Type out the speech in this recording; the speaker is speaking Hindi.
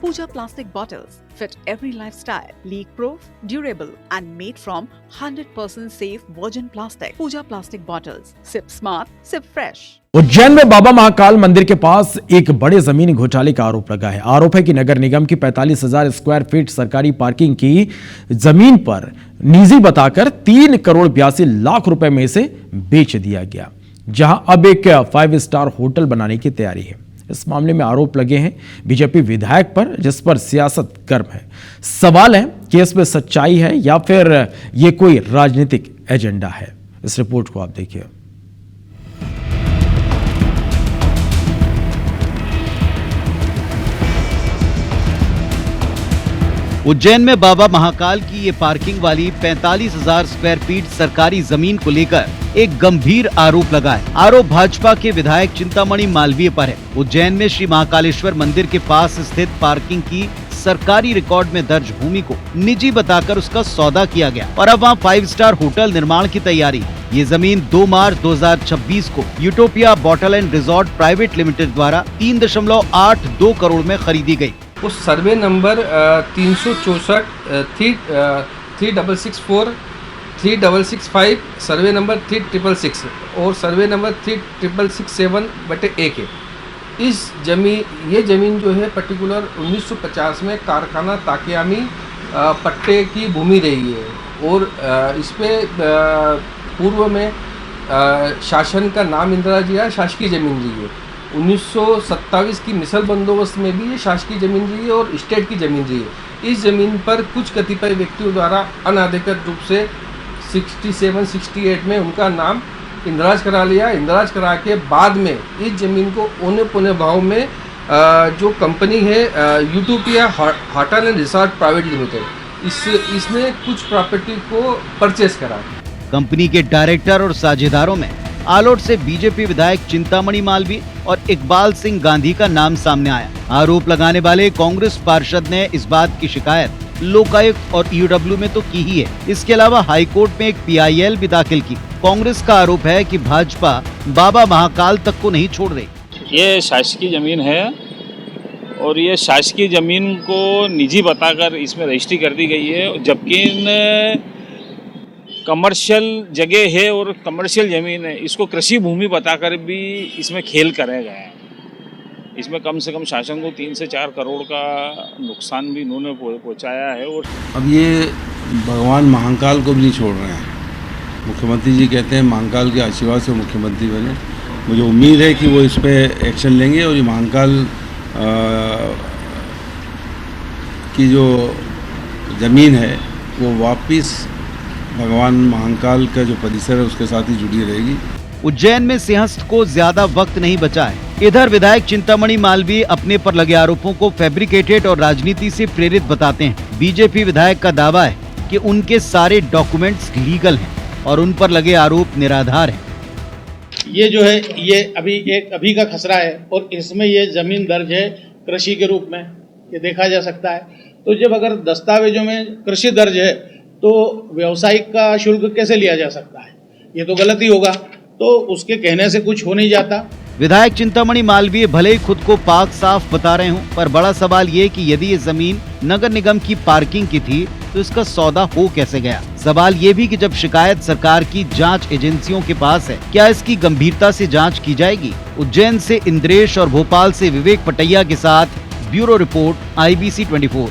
Pooja plastic bottles fit every lifestyle, leak-proof, durable and made from 100% safe virgin plastic. Pooja plastic bottles. Sip smart, sip fresh. Ujjain में बाबा महाकाल मंदिर के पास एक बड़े जमीनी घोटाले का आरोप लगा है। आरोप है कि नगर निगम की 45,000 स्क्वायर फीट सरकारी पार्किंग की जमीन पर निजी बताकर 3 करोड़ 82 लाख रुपए में से बेच दिया गया, जहां अब एक 5 स्टार होटल बनाने की तैयारी है। इस मामले में आरोप लगे हैं बीजेपी विधायक पर, जिस पर सियासत गर्म है। सवाल है कि इसमें सच्चाई है या फिर ये कोई राजनीतिक एजेंडा है। इस रिपोर्ट को आप देखिए। उज्जैन में बाबा महाकाल की ये पार्किंग वाली 45,000 स्क्वायर फीट सरकारी जमीन को लेकर एक गंभीर आरोप लगा है। आरोप भाजपा के विधायक चिंतामणि मालवीय पर है। उज्जैन में श्री महाकालेश्वर मंदिर के पास स्थित पार्किंग की सरकारी रिकॉर्ड में दर्ज भूमि को निजी बताकर उसका सौदा किया गया और अब वहाँ 5 स्टार होटल निर्माण की तैयारी। ये जमीन 2 मार्च 2026 को utopia bottle and resort private limited द्वारा 3.82 करोड़ में खरीदी गयी। उस सर्वे नंबर 364 3664 3665 सर्वे नंबर 3666 और सर्वे नंबर 3667/1 है। ये ज़मीन जो है पर्टिकुलर 1950 में कारखाना ताकियामी पट्टे की भूमि रही है और इसमें पूर्व में शासन का नाम इंदिरा जी है, शासकीय ज़मीन रही है। 1927 की मिसल बंदोबस्त में भी ये शासकीय ज़मीन रही है और स्टेट की ज़मीन रही है। इस ज़मीन पर कुछ कतिपय व्यक्तियों द्वारा अनाधिकृत रूप से 67-68 में उनका नाम इंदराज करा लिया। इंदराज करा के बाद में इस ज़मीन को औने पौने भाव में जो कंपनी है utopia hotel and resort private limited इसने कुछ प्रॉपर्टी को परचेस करा। कंपनी के डायरेक्टर और साझेदारों में आलोट से बीजेपी विधायक चिंतामणि मालवीय और इकबाल सिंह गांधी का नाम सामने आया। आरोप लगाने वाले कांग्रेस पार्षद ने इस बात की शिकायत लोकायुक्त और ईओडब्ल्यू में तो की ही है। इसके अलावा हाईकोर्ट में एक PIL भी दाखिल की। कांग्रेस का आरोप है कि भाजपा बाबा महाकाल तक को नहीं छोड़ रही। ये शासकीय जमीन है और ये शासकीय जमीन को निजी बताकर इसमें रजिस्ट्री कर दी गई है, जबकि कमर्शियल जगह है और कमर्शियल ज़मीन है। इसको कृषि भूमि बताकर भी इसमें खेल करे गए हैं। इसमें कम से कम शासन को 3 से 4 करोड़ का नुकसान भी इन्होंने पहुंचाया है। और अब ये भगवान महाकाल को भी नहीं छोड़ रहे हैं। मुख्यमंत्री जी कहते हैं महाकाल के आशीर्वाद से मुख्यमंत्री बने। मुझे उम्मीद है कि वो इस पर एक्शन लेंगे और ये महाकाल की जो ज़मीन है वो वापस भगवान महाकाल का जो परिसर है उसके साथ ही जुड़ी रहेगी। उज्जैन में सिंहस्थ को ज्यादा वक्त नहीं बचा है। इधर विधायक चिंतामणि मालवीय अपने पर लगे आरोपों को फैब्रिकेटेड और राजनीति से प्रेरित बताते हैं। बीजेपी विधायक का दावा है कि उनके सारे डॉक्यूमेंट्स लीगल हैं और उन पर लगे आरोप निराधार हैं। ये जो है ये अभी का खसरा है और इसमें ये जमीन दर्ज है कृषि के रूप में, ये देखा जा सकता है। तो जब अगर दस्तावेजों में कृषि दर्ज है तो व्यवसायिक का शुल्क कैसे लिया जा सकता है? ये तो गलत ही होगा। तो उसके कहने से कुछ हो नहीं जाता। विधायक चिंतामणि मालवीय भले ही खुद को पाक साफ बता रहे हों, पर बड़ा सवाल ये कि यदि ये जमीन नगर निगम की पार्किंग की थी तो इसका सौदा हो कैसे गया? सवाल ये भी कि जब शिकायत सरकार की जांच एजेंसियों के पास है, क्या इसकी गंभीरता से जांच की जाएगी? उज्जैन से इंद्रेश और भोपाल से विवेक पटैया के साथ ब्यूरो रिपोर्ट IBC 24।